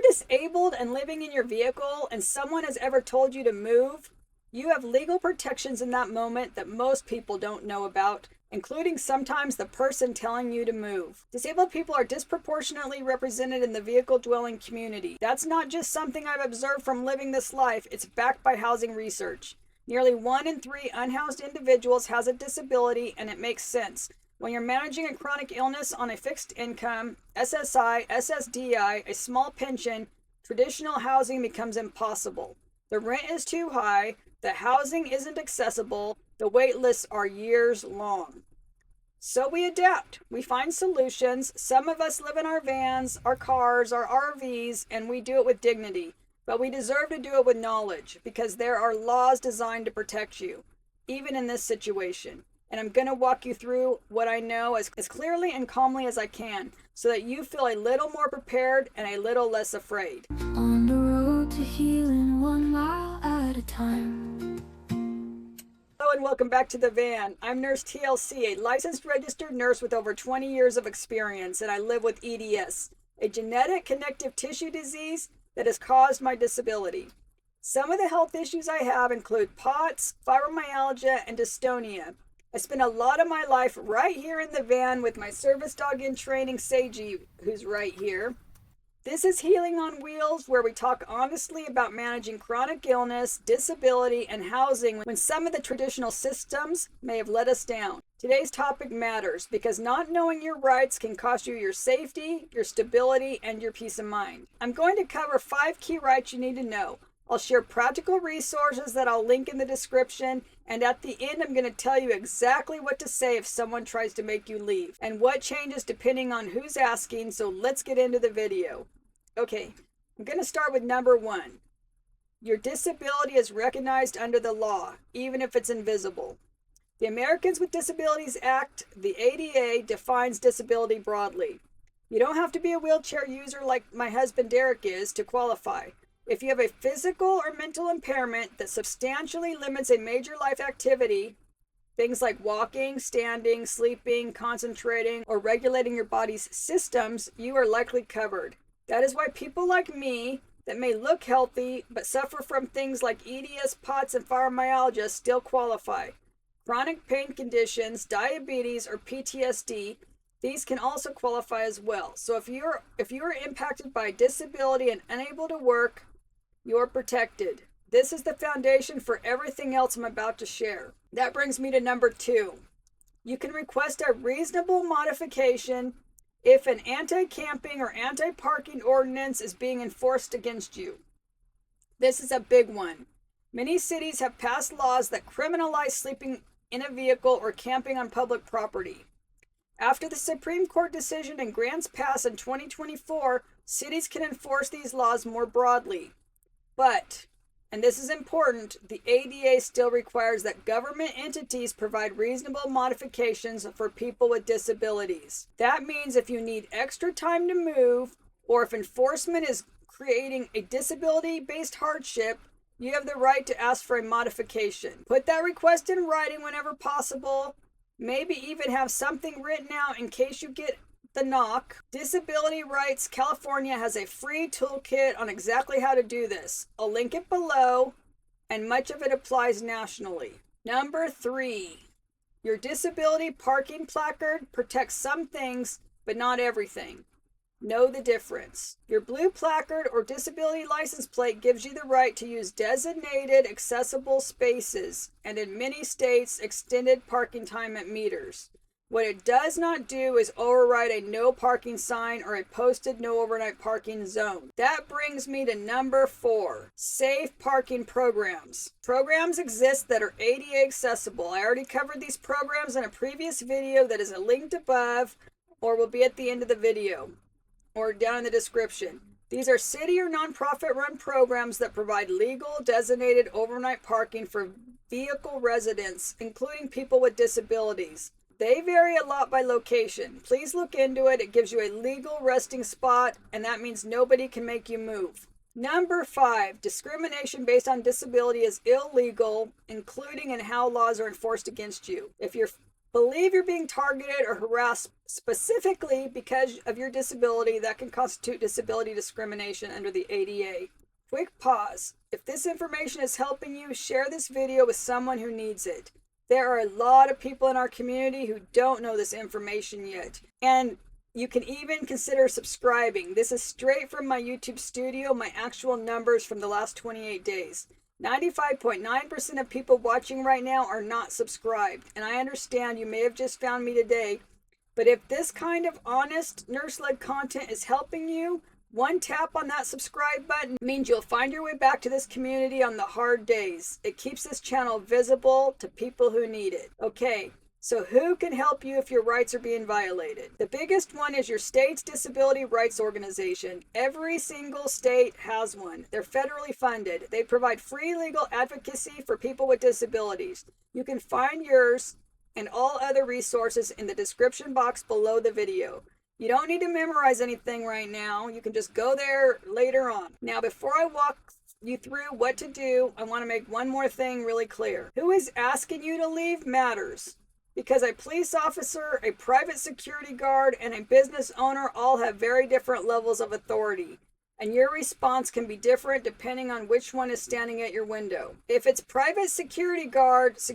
disabled and living in your vehicle and someone has ever told you to move, you have legal protections in that moment that most people don't know about, including sometimes the person telling you to move. Disabled people are disproportionately represented in the vehicle-dwelling community. That's not just something I've observed from living this life, it's backed by housing research. Nearly 1 in 3 unhoused individuals has a disability, and it makes sense. When you're managing a chronic illness on a fixed income, SSI, SSDI, a small pension, traditional housing becomes impossible. The rent is too high, the housing isn't accessible, the wait lists are years long. So we adapt. We find solutions. Some of us live in our vans, our cars, our RVs, and we do it with dignity. But we deserve to do it with knowledge because there are laws designed to protect you, even in this situation. And I'm going to walk you through what I know as clearly and calmly as I can so that you feel a little more prepared and a little less afraid. On the road to healing 1 mile at a time. Hello and welcome back to The Van. I'm Nurse TLC, a licensed registered nurse with over 20 years of experience, and I live with EDS, a genetic connective tissue disease that has caused my disability. Some of the health issues I have include POTS, fibromyalgia, and dystonia. I spent a lot of my life right here in the van with my service dog in training, Seiji, who's right here. This is Healing on Wheels, where we talk honestly about managing chronic illness, disability, and housing when some of the traditional systems may have let us down. Today's topic matters because not knowing your rights can cost you your safety, your stability, and your peace of mind. I'm going to cover 5 key rights you need to know. I'll share practical resources that I'll link in the description, and at the end I'm going to tell you exactly what to say if someone tries to make you leave, and what changes depending on who's asking, so let's get into the video. Okay, I'm going to start with number 1. Your disability is recognized under the law, even if it's invisible. The Americans with Disabilities Act, the ADA, defines disability broadly. You don't have to be a wheelchair user like my husband Derek is to qualify. If you have a physical or mental impairment that substantially limits a major life activity, things like walking, standing, sleeping, concentrating, or regulating your body's systems, you are likely covered. That is why people like me that may look healthy but suffer from things like EDS, POTS, and fibromyalgia still qualify. Chronic pain conditions, diabetes, or PTSD, these can also qualify as well. So if you are impacted by disability and unable to work, you're protected. This is the foundation for everything else I'm about to share. That brings me to number 2. You can request a reasonable modification if an anti-camping or anti-parking ordinance is being enforced against you. This is a big one. Many cities have passed laws that criminalize sleeping in a vehicle or camping on public property. After the Supreme Court decision in Grants Pass in 2024, cities can enforce these laws more broadly. But, and this is important, the ADA still requires that government entities provide reasonable modifications for people with disabilities. That means if you need extra time to move, or if enforcement is creating a disability-based hardship, you have the right to ask for a modification. Put that request in writing whenever possible. Maybe even have something written out in case you get the knock. Disability Rights California has a free toolkit on exactly how to do this. I'll link it below, and much of it applies nationally. Number 3, your disability parking placard protects some things, but not everything. Know the difference. Your blue placard or disability license plate gives you the right to use designated accessible spaces, and in many states, extended parking time at meters. What it does not do is override a no parking sign or a posted no overnight parking zone. That brings me to number 4, safe parking programs. Programs exist that are ADA accessible. I already covered these programs in a previous video that is linked above or will be at the end of the video or down in the description. These are city or nonprofit run programs that provide legal designated overnight parking for vehicle residents, including people with disabilities. They vary a lot by location. Please look into it. It gives you a legal resting spot, and that means nobody can make you move. Number 5, discrimination based on disability is illegal, including in how laws are enforced against you. If your believe you're being targeted or harassed specifically because of your disability, that can constitute disability discrimination under the ADA. Quick pause. If this information is helping you, share this video with someone who needs it. There are a lot of people in our community who don't know this information yet. And you can even consider subscribing. This is straight from my YouTube studio, my actual numbers from the last 28 days. 95.9% of people watching right now are not subscribed. And I understand you may have just found me today, but if this kind of honest nurse-led content is helping you, one tap on that subscribe button means you'll find your way back to this community on the hard days. It keeps this channel visible to people who need it. Okay, so who can help you if your rights are being violated? The biggest one is your state's disability rights organization. Every single state has one. They're federally funded. They provide free legal advocacy for people with disabilities. You can find yours and all other resources in the description box below the video. You don't need to memorize anything right now. You can just go there later on. Now, before I walk you through what to do, I want to make one more thing really clear. Who is asking you to leave matters, because a police officer, a private security guard, and a business owner all have very different levels of authority. And your response can be different depending on which one is standing at your window. If it's private security guards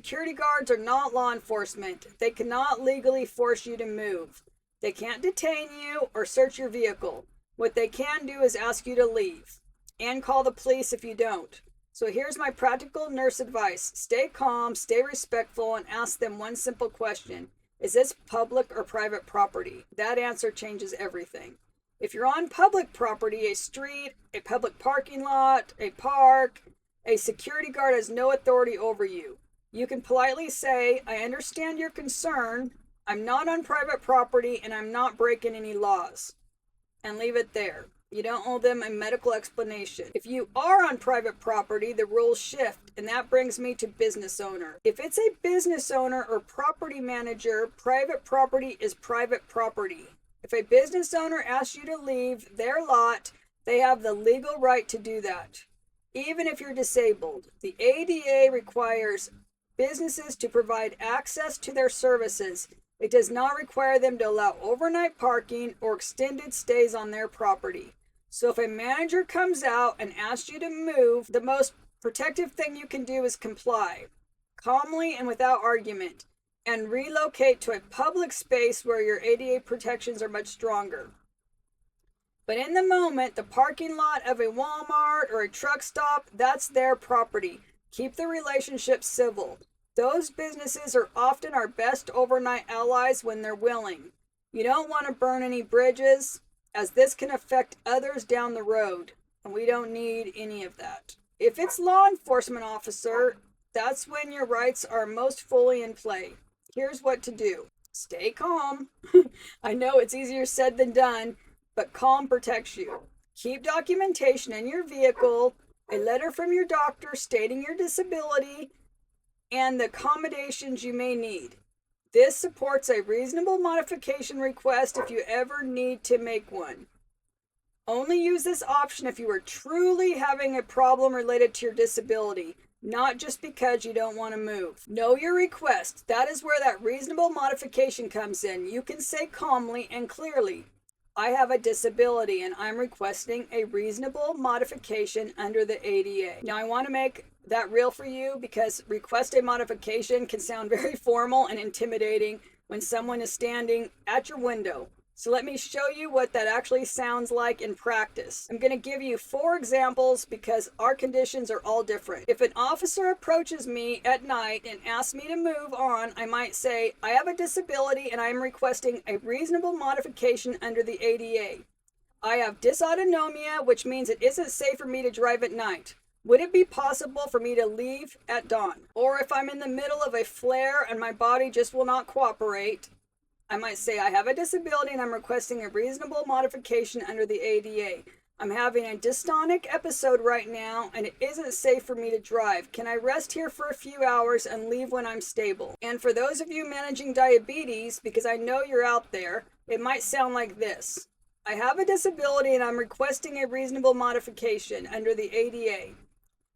are not law enforcement. They cannot legally force you to move. They can't detain you or search your vehicle. What they can do is ask you to leave and call the police if you don't. So here's my practical nurse advice. Stay calm, stay respectful, and ask them one simple question. Is this public or private property? That answer changes everything. If you're on public property, a street, a public parking lot, a park, a security guard has no authority over you. You can politely say, I understand your concern. I'm not on private property and I'm not breaking any laws. And leave it there. You don't owe them a medical explanation. If you are on private property, the rules shift, and that brings me to business owner. If it's a business owner or property manager, private property is private property. If a business owner asks you to leave their lot, they have the legal right to do that. Even if you're disabled, the ADA requires businesses to provide access to their services. It does not require them to allow overnight parking or extended stays on their property. So if a manager comes out and asks you to move, the most protective thing you can do is comply, calmly and without argument, and relocate to a public space where your ADA protections are much stronger. But in the moment, the parking lot of a Walmart or a truck stop, that's their property. Keep the relationship civil. Those businesses are often our best overnight allies when they're willing. You don't want to burn any bridges, as this can affect others down the road, and we don't need any of that. If it's law enforcement officer, that's when your rights are most fully in play. Here's what to do. Stay calm. I know it's easier said than done, but calm protects you. Keep documentation in your vehicle, a letter from your doctor stating your disability, and the accommodations you may need. This supports a reasonable modification request if you ever need to make one. Only use this option if you are truly having a problem related to your disability, not just because you don't want to move. Know your request. That is where that reasonable modification comes in. You can say calmly and clearly, I have a disability and I'm requesting a reasonable modification under the ADA. Now I want to make that real for you because request a modification can sound very formal and intimidating when someone is standing at your window. So let me show you what that actually sounds like in practice. I'm going to give you 4 examples because our conditions are all different. If an officer approaches me at night and asks me to move on, I might say, I have a disability and I am requesting a reasonable modification under the ADA. I have dysautonomia, which means it isn't safe for me to drive at night. Would it be possible for me to leave at dawn? Or if I'm in the middle of a flare and my body just will not cooperate, I might say, I have a disability and I'm requesting a reasonable modification under the ADA. I'm having a dystonic episode right now and it isn't safe for me to drive. Can I rest here for a few hours and leave when I'm stable? And for those of you managing diabetes, because I know you're out there, it might sound like this. I have a disability and I'm requesting a reasonable modification under the ADA.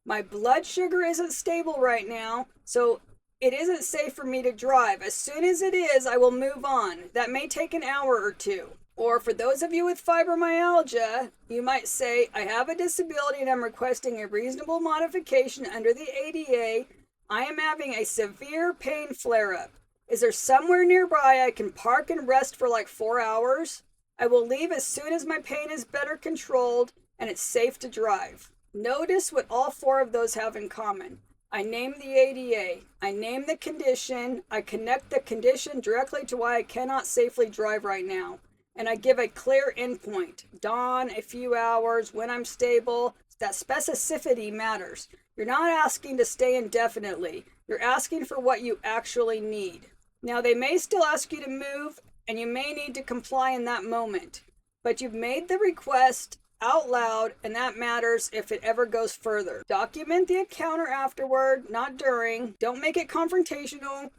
My blood sugar isn't stable right now, so It isn't safe for me to drive. As soon as it is, I will move on. That may take an hour or two. Or for those of you with fibromyalgia, you might say, I have a disability and I'm requesting a reasonable modification under the ADA. I am having a severe pain flare-up. Is there somewhere nearby I can park and rest for like 4 hours? I will leave as soon as my pain is better controlled and it's safe to drive. Notice what all 4 of those have in common. I name the ADA. I name the condition. I connect the condition directly to why I cannot safely drive right now. And I give a clear endpoint. Dawn, a few hours, when I'm stable. That specificity matters. You're not asking to stay indefinitely. You're asking for what you actually need. Now, they may still ask you to move, and you may need to comply in that moment. But you've made the request out loud, and that matters if it ever goes further. Document the encounter afterward, not during. Don't make it confrontational,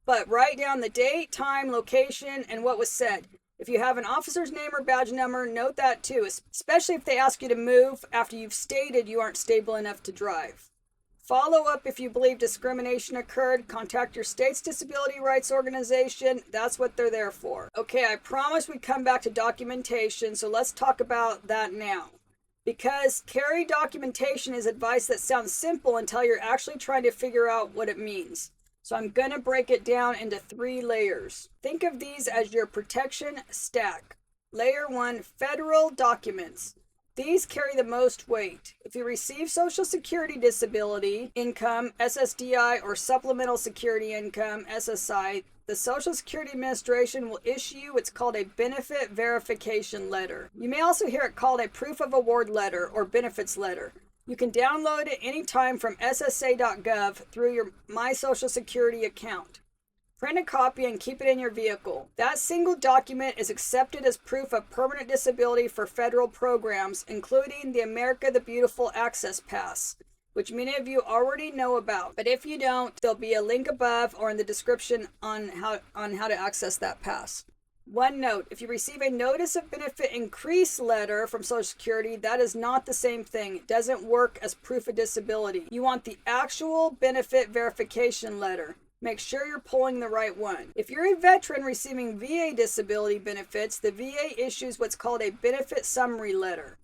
but write down the date, time, location, and what was said. If you have an officer's name or badge number, note that too, especially if they ask you to move after you've stated you aren't stable enough to drive. Follow up if you believe discrimination occurred. Contact your state's disability rights organization. That's what they're there for. Okay, I promised we'd come back to documentation, so let's talk about that now. Because carry documentation is advice that sounds simple until you're actually trying to figure out what it means. So I'm going to break it down into 3 layers. Think of these as your protection stack. Layer 1, federal documents. These carry the most weight. If you receive Social Security disability income, SSDI, or Supplemental Security Income, SSI, the Social Security Administration will issue what's called a benefit verification letter. You may also hear it called a proof of award letter or benefits letter. You can download it anytime from ssa.gov through your My Social Security account. Print a copy and keep it in your vehicle. That single document is accepted as proof of permanent disability for federal programs, including the America the Beautiful Access Pass, which many of you already know about. But if you don't, there'll be a link above or in the description on how to access that pass. One note, if you receive a Notice of Benefit Increase letter from Social Security, that is not the same thing. It doesn't work as proof of disability. You want the actual benefit verification letter. Make sure you're pulling the right one. If you're a veteran receiving VA disability benefits, the VA issues what's called a benefit summary letter,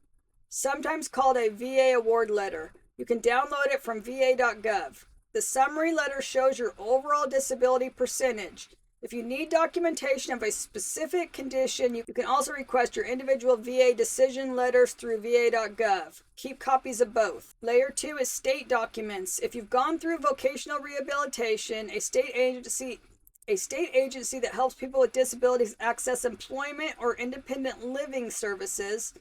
sometimes called a VA award letter. You can download it from va.gov. The summary letter shows your overall disability percentage. If you need documentation of a specific condition, you can also request your individual VA decision letters through va.gov. Keep copies of both. Layer 2 is state documents. If you've gone through vocational rehabilitation, a state agency that helps people with disabilities access employment or independent living services,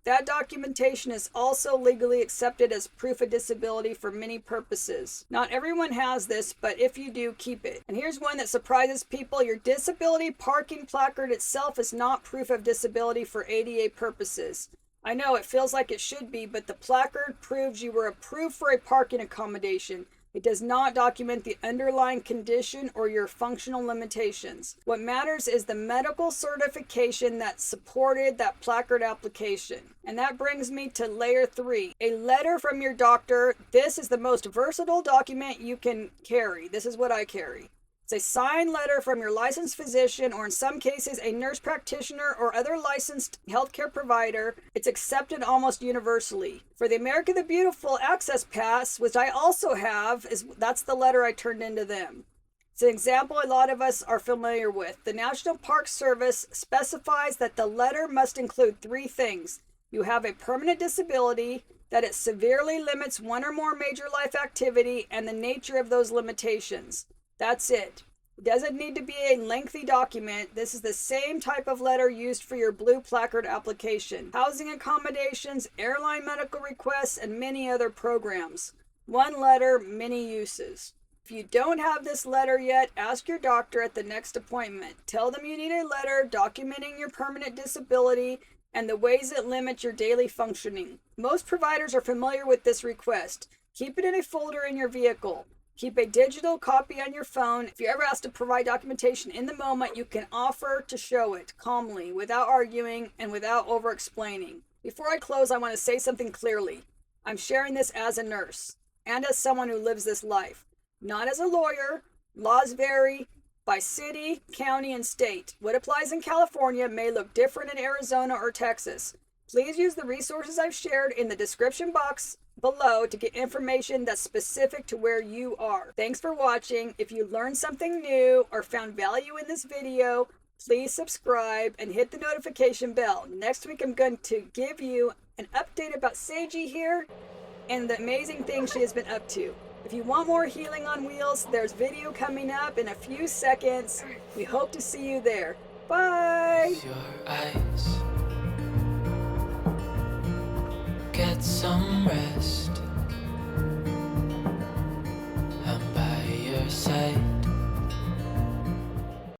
that documentation is also legally accepted as proof of disability for many purposes. Not everyone has this, but if you do, keep it. And here's one that surprises people. Your disability parking placard itself is not proof of disability for ADA purposes. I know it feels like it should be, but the placard proves you were approved for a parking accommodation. It does not document the underlying condition or your functional limitations. What matters is the medical certification that supported that placard application. And that brings me to layer 3, a letter from your doctor. This is the most versatile document you can carry. This is what I carry. It's a signed letter from your licensed physician, or in some cases, a nurse practitioner or other licensed healthcare provider. It's accepted almost universally. For the America the Beautiful Access Pass, which I also have, that's the letter I turned into them. It's an example a lot of us are familiar with. The National Park Service specifies that the letter must include 3 things. You have a permanent disability, that it severely limits one or more major life activity, and the nature of those limitations. That's it. It doesn't need to be a lengthy document. This is the same type of letter used for your blue placard application. Housing accommodations, airline medical requests, and many other programs. One letter, many uses. If you don't have this letter yet, ask your doctor at the next appointment. Tell them you need a letter documenting your permanent disability and the ways it limits your daily functioning. Most providers are familiar with this request. Keep it in a folder in your vehicle. Keep a digital copy on your phone. If you're ever asked to provide documentation in the moment, you can offer to show it calmly, without arguing and without over-explaining. Before I close, I want to say something clearly. I'm sharing this as a nurse and as someone who lives this life. Not as a lawyer, Laws vary by city, county, and state. What applies in California may look different in Arizona or Texas. Please use the resources I've shared in the description box below to get information that's specific to where you are. Thanks for watching. If you learned something new or found value in this video, please subscribe and hit the notification bell. Next week I'm going to give you an update about Seiji here and the amazing things she has been up to. If you want more healing on wheels, there's video coming up in a few seconds. We hope to see you there. Bye! Your eyes. Get some rest.